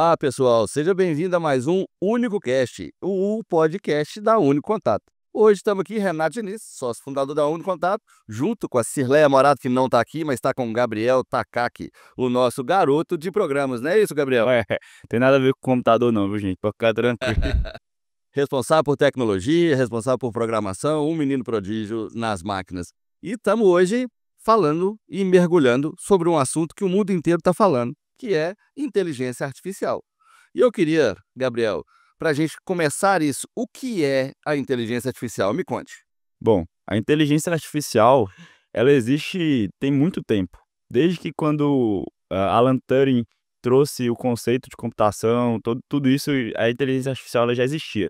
Olá, pessoal, seja bem-vindo a mais um Único Cast, o podcast da Único Contato. Hoje estamos aqui, Renato Diniz, sócio fundador da Único Contato, junto com a Cirleia Morato, que não está aqui, mas está com o Gabriel Takaki, o nosso garoto de programas, não é isso, Gabriel? Ué, tem nada a ver com computador não, viu, gente? Pode ficar tranquilo. Responsável por tecnologia, responsável por programação, um menino prodígio nas máquinas. E estamos hoje falando e mergulhando sobre um assunto que o mundo inteiro está falando, que é inteligência artificial. E eu queria, Gabriel, para a gente começar isso, o que é a inteligência artificial? Me conte. Bom, a inteligência artificial, ela existe tem muito tempo. Desde que quando Alan Turing trouxe o conceito de computação, tudo isso, a inteligência artificial ela já existia.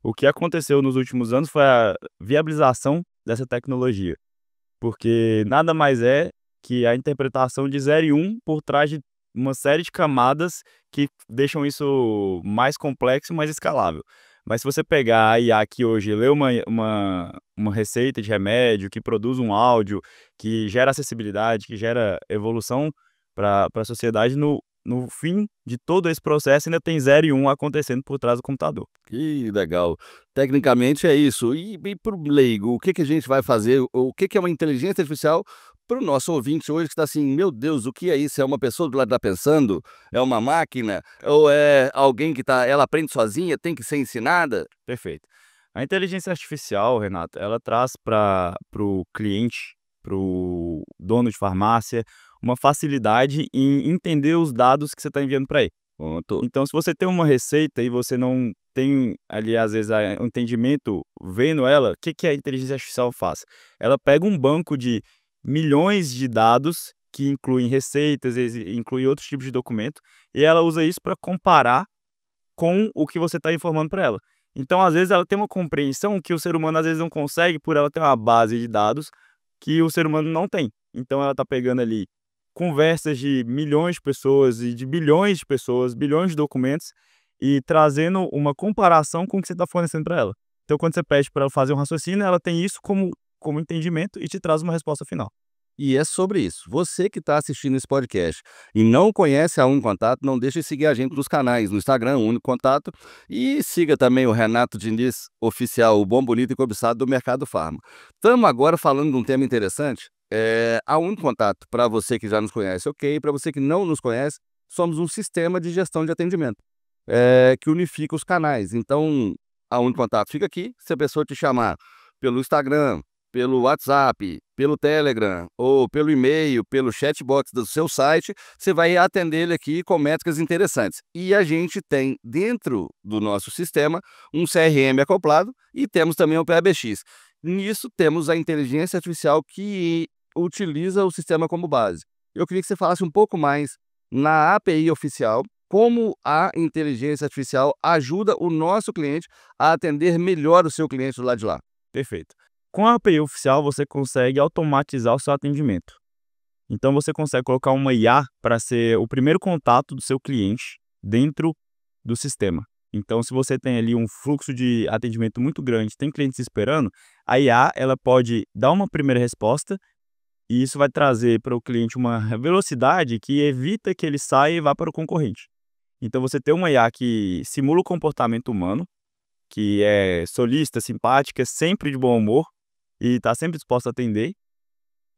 O que aconteceu nos últimos anos foi a viabilização dessa tecnologia, porque nada mais é que a interpretação de 0 e 1 por trás de uma série de camadas que deixam isso mais complexo e mais escalável. Mas se você pegar a IA que hoje lê uma receita de remédio, que produz um áudio, que gera acessibilidade, que gera evolução para a sociedade, no fim de todo esse processo ainda tem 0 e 1 acontecendo por trás do computador. Que legal. Tecnicamente é isso. E para o leigo, o que, que a gente vai fazer? O que, que é uma inteligência artificial para o nosso ouvinte hoje que está assim, meu Deus, o que é isso? É uma pessoa do lado está pensando? É uma máquina? Ou é alguém que ela aprende sozinha, tem que ser ensinada? Perfeito. A inteligência artificial, Renato, ela traz para o cliente, para o dono de farmácia, uma facilidade em entender os dados que você está enviando para ele. Pronto. Então, se você tem uma receita e você não tem ali, às vezes, o entendimento vendo ela, o que, que a inteligência artificial faz? Ela pega um banco de milhões de dados, que incluem receitas, inclui outros tipos de documento, e ela usa isso para comparar com o que você está informando para ela. Então, às vezes, ela tem uma compreensão que o ser humano, às vezes, não consegue por ela ter uma base de dados que o ser humano não tem. Então, ela está pegando ali conversas de milhões de pessoas e de bilhões de pessoas, bilhões de documentos, e trazendo uma comparação com o que você está fornecendo para ela. Então, quando você pede para ela fazer um raciocínio, ela tem isso como entendimento e te traz uma resposta final. E é sobre isso. Você que está assistindo esse podcast e não conhece a Único Contato, não deixe de seguir a gente nos canais, no Instagram, Único Contato, e siga também o Renato Diniz Oficial, o bom, bonito e cobiçado do Mercado Farma. Estamos agora falando de um tema interessante. A Único Contato, para você que já nos conhece, ok. Para você que não nos conhece, somos um sistema de gestão de atendimento que unifica os canais. Então, a Único Contato fica aqui. Se a pessoa te chamar pelo Instagram, pelo WhatsApp, pelo Telegram ou pelo e-mail, pelo chatbox do seu site, você vai atender ele aqui com métricas interessantes. E a gente tem dentro do nosso sistema um CRM acoplado e temos também o PABX. Nisso temos a inteligência artificial que utiliza o sistema como base. Eu queria que você falasse um pouco mais na API oficial, como a inteligência artificial ajuda o nosso cliente a atender melhor o seu cliente do lado de lá. Perfeito. Com a API oficial, você consegue automatizar o seu atendimento. Então, você consegue colocar uma IA para ser o primeiro contato do seu cliente dentro do sistema. Então, se você tem ali um fluxo de atendimento muito grande, tem clientes esperando, a IA ela pode dar uma primeira resposta e isso vai trazer para o cliente uma velocidade que evita que ele saia e vá para o concorrente. Então, você tem uma IA que simula o comportamento humano, que é solícita, simpática, sempre de bom humor e está sempre disposta a atender.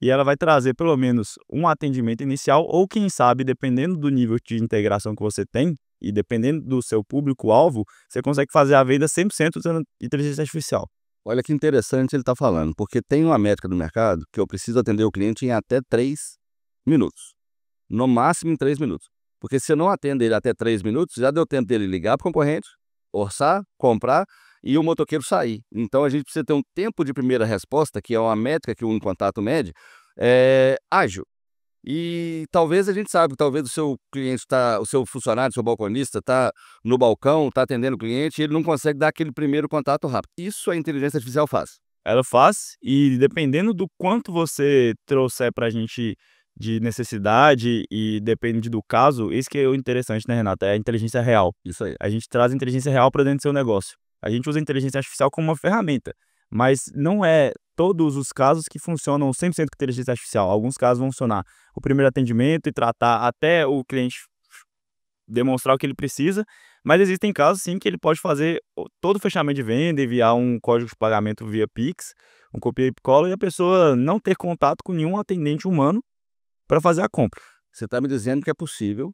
E ela vai trazer pelo menos um atendimento inicial ou, quem sabe, dependendo do nível de integração que você tem e dependendo do seu público-alvo, você consegue fazer a venda 100% usando inteligência artificial. Olha que interessante ele está falando, porque tem uma métrica do mercado que eu preciso atender o cliente em até 3 minutos. No máximo em 3 minutos. Porque se eu não atendo ele até 3 minutos, já deu tempo dele ligar para o concorrente, orçar, comprar e o motoqueiro sair. Então a gente precisa ter um tempo de primeira resposta, que é uma métrica que o Único Contato mede, ágil. E talvez a gente saiba que talvez o seu cliente o seu funcionário, o seu balconista está no balcão, está atendendo o cliente e ele não consegue dar aquele primeiro contato rápido. Isso a inteligência artificial faz. Ela faz e dependendo do quanto você trouxer para a gente de necessidade e depende do caso, isso que é o interessante, né, Renata? É a inteligência real. Isso aí. A gente traz a inteligência real para dentro do seu negócio. A gente usa a inteligência artificial como uma ferramenta, mas não é todos os casos que funcionam 100% com inteligência artificial. Alguns casos vão funcionar o primeiro atendimento e tratar até o cliente demonstrar o que ele precisa, mas existem casos sim que ele pode fazer todo o fechamento de venda, enviar um código de pagamento via Pix, um copia e cola, e a pessoa não ter contato com nenhum atendente humano para fazer a compra. Você está me dizendo que é possível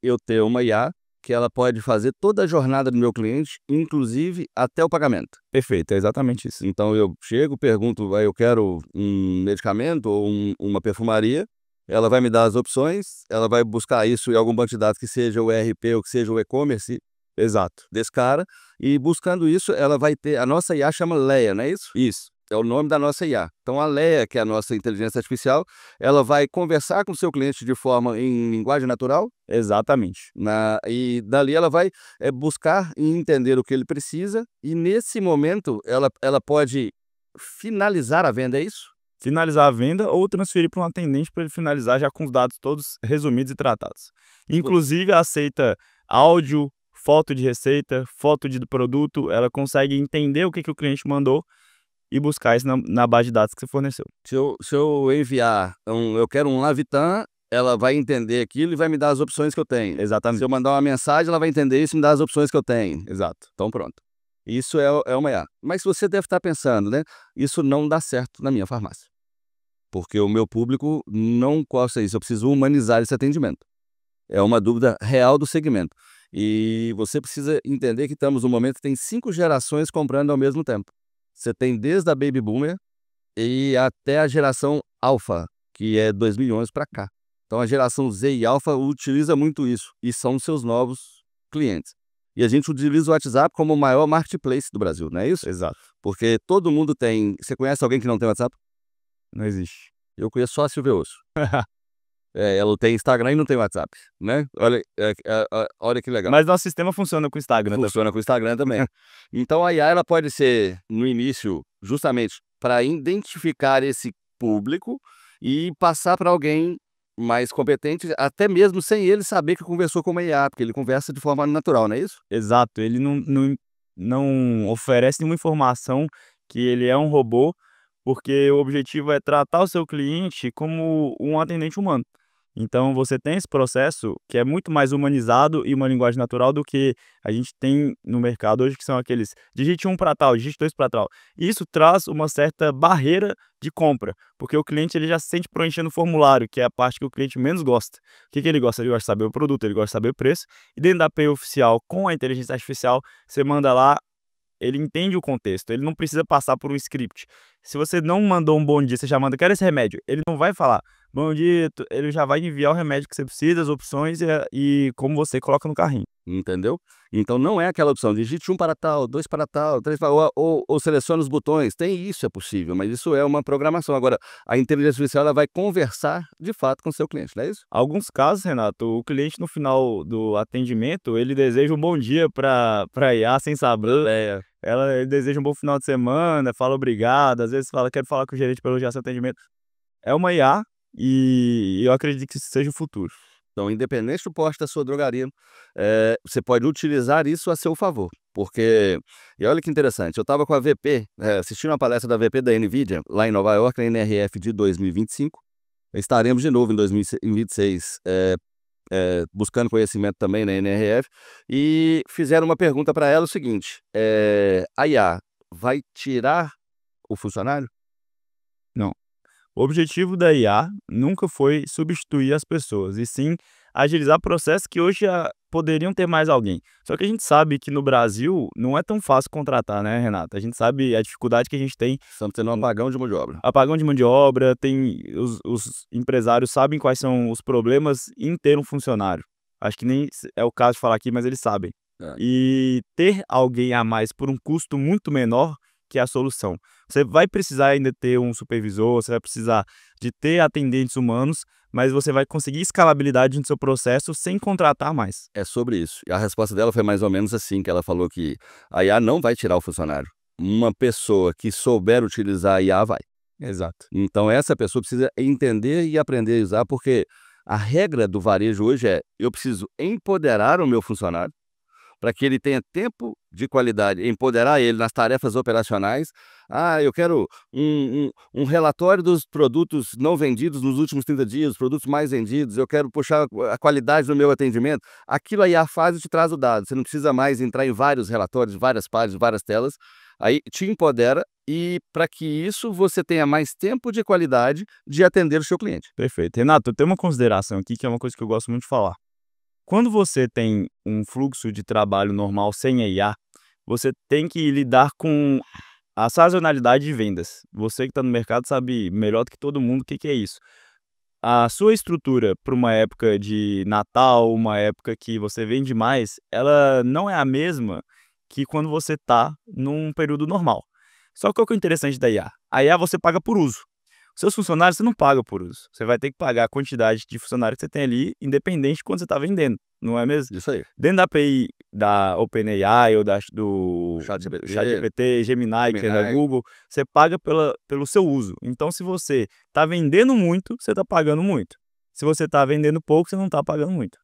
eu ter uma IA que ela pode fazer toda a jornada do meu cliente, inclusive até o pagamento. Perfeito, é exatamente isso. Então eu chego, pergunto, eu quero um medicamento ou uma perfumaria, ela vai me dar as opções, ela vai buscar isso em algum banco de dados, que seja o ERP ou que seja o e-commerce Exato. desse cara, e buscando isso, ela vai ter, a nossa IA chama Leia, não é isso? Isso. É o nome da nossa IA. Então a Leia, que é a nossa inteligência artificial, ela vai conversar com o seu cliente de forma em linguagem natural, Exatamente. e dali ela vai buscar e entender o que ele precisa, e nesse momento ela pode finalizar a venda, é isso? Finalizar a venda ou transferir para um atendente para ele finalizar já com os dados todos resumidos e tratados. Inclusive aceita áudio, foto de receita, foto de produto, ela consegue entender o que o cliente mandou e buscar isso na base de dados que você forneceu. Se eu enviar eu quero um Lavitan, ela vai entender aquilo e vai me dar as opções que eu tenho. Exatamente. Se eu mandar uma mensagem, ela vai entender isso e me dar as opções que eu tenho. Exato. Então pronto. Isso é uma IA. Mas você deve estar pensando, né? Isso não dá certo na minha farmácia. Porque o meu público não gosta disso. Eu preciso humanizar esse atendimento. É uma dúvida real do segmento. E você precisa entender que estamos num momento que tem 5 gerações comprando ao mesmo tempo. Você tem desde a Baby Boomer e até a geração Alpha, que é 2011 para cá. Então a geração Z e Alpha utiliza muito isso e são seus novos clientes. E a gente utiliza o WhatsApp como o maior marketplace do Brasil, não é isso? Exato. Porque todo mundo tem... Você conhece alguém que não tem WhatsApp? Não existe. Eu conheço só a Silvia Osso. Ela tem Instagram e não tem WhatsApp, né? Olha que legal. Mas nosso sistema funciona com o Instagram. Funciona com o Instagram também. Então a IA ela pode ser, no início, justamente para identificar esse público e passar para alguém mais competente, até mesmo sem ele saber que conversou com uma IA, porque ele conversa de forma natural, não é isso? Exato, ele não oferece nenhuma informação que ele é um robô, porque o objetivo é tratar o seu cliente como um atendente humano. Então você tem esse processo que é muito mais humanizado e uma linguagem natural do que a gente tem no mercado hoje, que são aqueles digite 1 para tal, digite 2 para tal. E isso traz uma certa barreira de compra, porque o cliente ele já se sente preenchendo o formulário, que é a parte que o cliente menos gosta. O que ele gosta? Ele gosta de saber o produto, ele gosta de saber o preço. E dentro da API oficial, com a inteligência artificial, você manda lá, ele entende o contexto, ele não precisa passar por um script. Se você não mandou um bom dia, você já manda, quero esse remédio, ele não vai falar, bom dia, ele já vai enviar o remédio que você precisa, as opções e como você coloca no carrinho. Entendeu? Então não é aquela opção, digite 1 para tal, 2 para tal, 3 para... Ou selecione os botões. Tem isso, é possível, mas isso é uma programação. Agora, a inteligência artificial ela vai conversar de fato com o seu cliente, não é isso? Alguns casos, Renato, o cliente no final do atendimento, ele deseja um bom dia para IA sem saber. Ele deseja um bom final de semana, fala obrigado, às vezes fala, quero falar com o gerente para elogiar seu atendimento. É uma IA e eu acredito que isso seja o futuro. Então, independente do porte da sua drogaria, você pode utilizar isso a seu favor. Porque, e olha que interessante, eu estava com a VP, assistindo uma palestra da VP da NVIDIA, lá em Nova York, na NRF de 2025. Estaremos de novo em 2026, buscando conhecimento também na NRF. E fizeram uma pergunta para ela, o seguinte, a IA vai tirar o funcionário? Não. O objetivo da IA nunca foi substituir as pessoas, e sim agilizar processos que hoje poderiam ter mais alguém. Só que a gente sabe que no Brasil não é tão fácil contratar, né, Renato? A gente sabe a dificuldade que a gente tem. Estamos tendo um apagão de mão de obra. Apagão de mão de obra, os empresários sabem quais são os problemas em ter um funcionário. Acho que nem é o caso de falar aqui, mas eles sabem. E ter alguém a mais por um custo muito menor que é a solução. Você vai precisar ainda ter um supervisor, você vai precisar de ter atendentes humanos, mas você vai conseguir escalabilidade no seu processo sem contratar mais. É sobre isso. E a resposta dela foi mais ou menos assim, que ela falou que a IA não vai tirar o funcionário. Uma pessoa que souber utilizar a IA vai. Exato. Então essa pessoa precisa entender e aprender a usar, porque a regra do varejo hoje é, eu preciso empoderar o meu funcionário, para que ele tenha tempo de qualidade, empoderar ele nas tarefas operacionais. Eu quero um relatório dos produtos não vendidos nos últimos 30 dias, os produtos mais vendidos, eu quero puxar a qualidade do meu atendimento. Aquilo aí, a fase te traz o dado, você não precisa mais entrar em vários relatórios, várias páginas, várias telas, aí te empodera, e para que isso você tenha mais tempo de qualidade de atender o seu cliente. Perfeito. Renato, eu tenho uma consideração aqui que é uma coisa que eu gosto muito de falar. Quando você tem um fluxo de trabalho normal sem a IA, você tem que lidar com a sazonalidade de vendas. Você que está no mercado sabe melhor do que todo mundo o que que é isso. A sua estrutura para uma época de Natal, uma época que você vende mais, ela não é a mesma que quando você está num período normal. Só que qual que é o interessante da IA? A IA você paga por uso. Seus funcionários você não paga por uso. Você vai ter que pagar a quantidade de funcionários que você tem ali, independente de quanto você está vendendo, não é mesmo? Isso aí. Dentro da API da OpenAI ou do ChatGPT, ChatGPT, Gemini, que é da Gemini. Google, você paga pelo seu uso. Então, se você está vendendo muito, você está pagando muito. Se você está vendendo pouco, você não está pagando muito.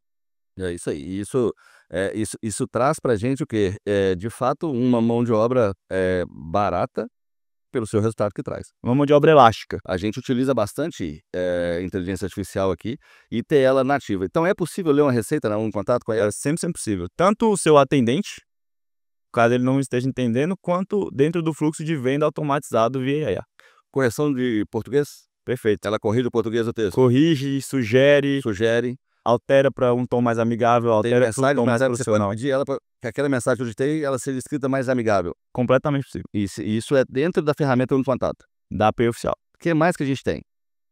É isso aí. E isso traz para a gente o quê? De fato, uma mão de obra barata pelo seu resultado que traz. Uma mão de obra elástica. A gente utiliza bastante inteligência artificial aqui e ter ela nativa. Então é possível ler uma receita, um contato com É ela? sempre possível. Tanto o seu atendente, caso ele não esteja entendendo, quanto dentro do fluxo de venda automatizado via IA. Correção de português? Perfeito. Ela corrige o português do texto? Corrige, sugere, Sugere. altera para um tom mais amigável, Tem altera para um mensagem, tom por mais exemplo, você pode profissional. pedir ela para que aquela mensagem que eu digitei, ela seja escrita mais amigável. Completamente possível. Isso é dentro da ferramenta no contato. Da API oficial. O que mais que a gente tem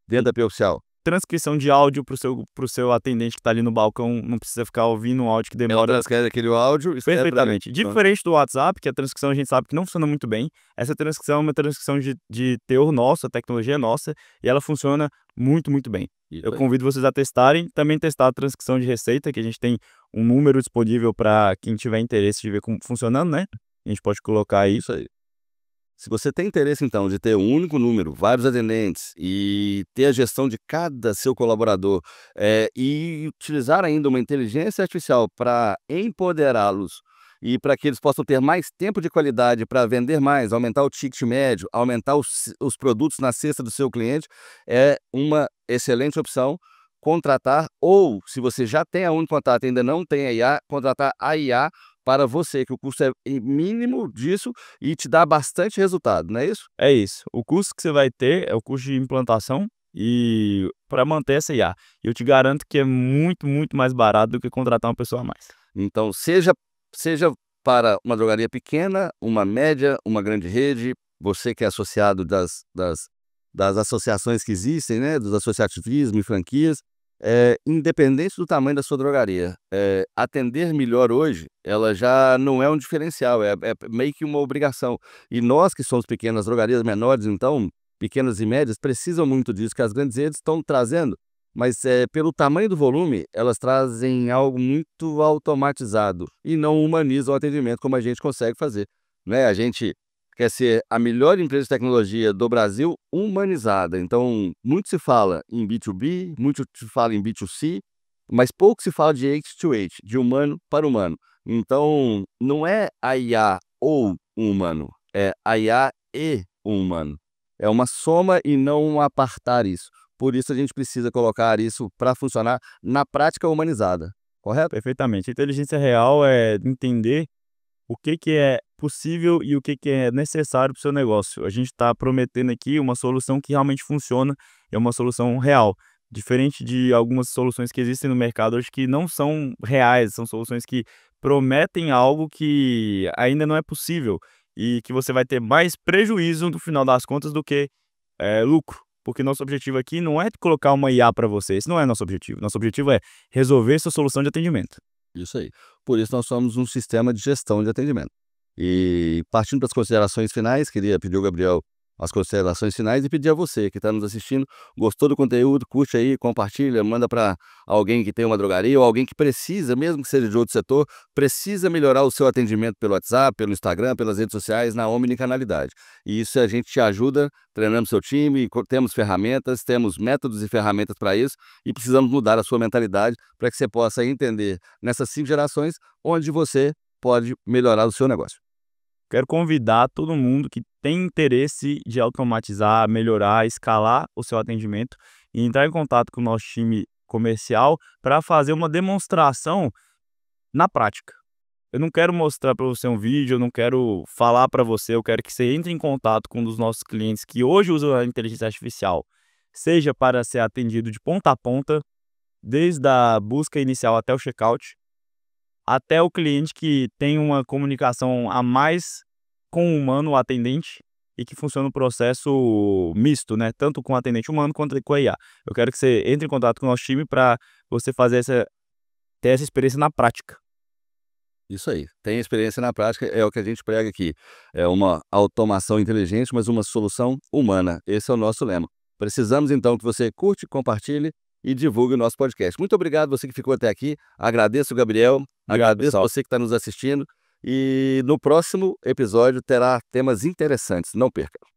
dentro da API oficial? Transcrição de áudio pro seu atendente que está ali no balcão, não precisa ficar ouvindo um áudio que Ela demora transcreve aquele áudio. perfeitamente. Diferente do WhatsApp, que a transcrição a gente sabe que não funciona muito bem. Essa transcrição é uma transcrição de teor nosso, a tecnologia é nossa, e ela funciona muito, muito bem. Eu convido vocês a testarem, também testar a transcrição de receita, que a gente tem um número disponível para quem tiver interesse de ver como funcionando, né? A gente pode colocar aí. Isso aí. Se você tem interesse, então, de ter um único número, vários atendentes e ter a gestão de cada seu colaborador, e utilizar ainda uma inteligência artificial para empoderá-los e para que eles possam ter mais tempo de qualidade para vender mais, aumentar o ticket médio, aumentar os produtos na cesta do seu cliente, é uma excelente opção contratar, ou se você já tem a Unicontato e ainda não tem a IA, contratar a IA para você, que o custo é mínimo disso e te dá bastante resultado, não é isso? É isso. O custo que você vai ter é o custo de implantação e para manter essa IA. Eu te garanto que é muito, muito mais barato do que contratar uma pessoa a mais. Então, seja para uma drogaria pequena, uma média, uma grande rede, você que é associado das associações que existem, né, dos associativismo e franquias, independente do tamanho da sua drogaria, atender melhor hoje, ela já não é um diferencial, é meio que uma obrigação. E nós que somos pequenas drogarias menores, então, pequenas e médias, precisam muito disso que as grandes redes estão trazendo, mas pelo tamanho do volume, elas trazem algo muito automatizado e não humanizam o atendimento como a gente consegue fazer, né? A gente quer ser a melhor empresa de tecnologia do Brasil humanizada. Então, muito se fala em B2B, muito se fala em B2C, mas pouco se fala de H2H, de humano para humano. Então, não é a IA ou um humano, é a IA e um humano. É uma soma e não um apartar isso. Por isso a gente precisa colocar isso para funcionar na prática humanizada, correto? Perfeitamente. A inteligência real é entender o que é possível e o que é necessário para o seu negócio. A gente está prometendo aqui uma solução que realmente funciona, é uma solução real. Diferente de algumas soluções que existem no mercado hoje que não são reais, são soluções que prometem algo que ainda não é possível e que você vai ter mais prejuízo no final das contas do que lucro. Porque nosso objetivo aqui não é colocar uma IA para você, esse não é nosso objetivo. Nosso objetivo é resolver sua solução de atendimento. Isso aí. Por isso nós somos um sistema de gestão de atendimento. E partindo para as considerações finais, queria pedir ao Gabriel as considerações finais e pedir a você que está nos assistindo, gostou do conteúdo, curte aí, compartilha, manda para alguém que tem uma drogaria ou alguém que precisa, mesmo que seja de outro setor, precisa melhorar o seu atendimento pelo WhatsApp, pelo Instagram, pelas redes sociais, na omnicanalidade. E isso a gente te ajuda, treinamos seu time, temos ferramentas, temos métodos e ferramentas para isso e precisamos mudar a sua mentalidade para que você possa entender nessas 5 gerações onde você pode melhorar o seu negócio. Quero convidar todo mundo que tem interesse de automatizar, melhorar, escalar o seu atendimento e entrar em contato com o nosso time comercial para fazer uma demonstração na prática. Eu não quero mostrar para você um vídeo, eu não quero falar para você, eu quero que você entre em contato com um dos nossos clientes que hoje usam a inteligência artificial, seja para ser atendido de ponta a ponta, desde a busca inicial até o checkout, até o cliente que tem uma comunicação a mais com o humano, o atendente, e que funciona o processo misto, né? Tanto com o atendente humano quanto com a IA. Eu quero que você entre em contato com o nosso time para você ter essa experiência na prática. Isso aí, tem experiência na prática, é o que a gente prega aqui. É uma automação inteligente, mas uma solução humana. Esse é o nosso lema. Precisamos então que você curte, compartilhe e divulgue o nosso podcast. Muito obrigado você que ficou até aqui. Agradeço o Gabriel, Obrigado, agradeço pessoal. você que está nos assistindo. E no próximo episódio terá temas interessantes. Não perca.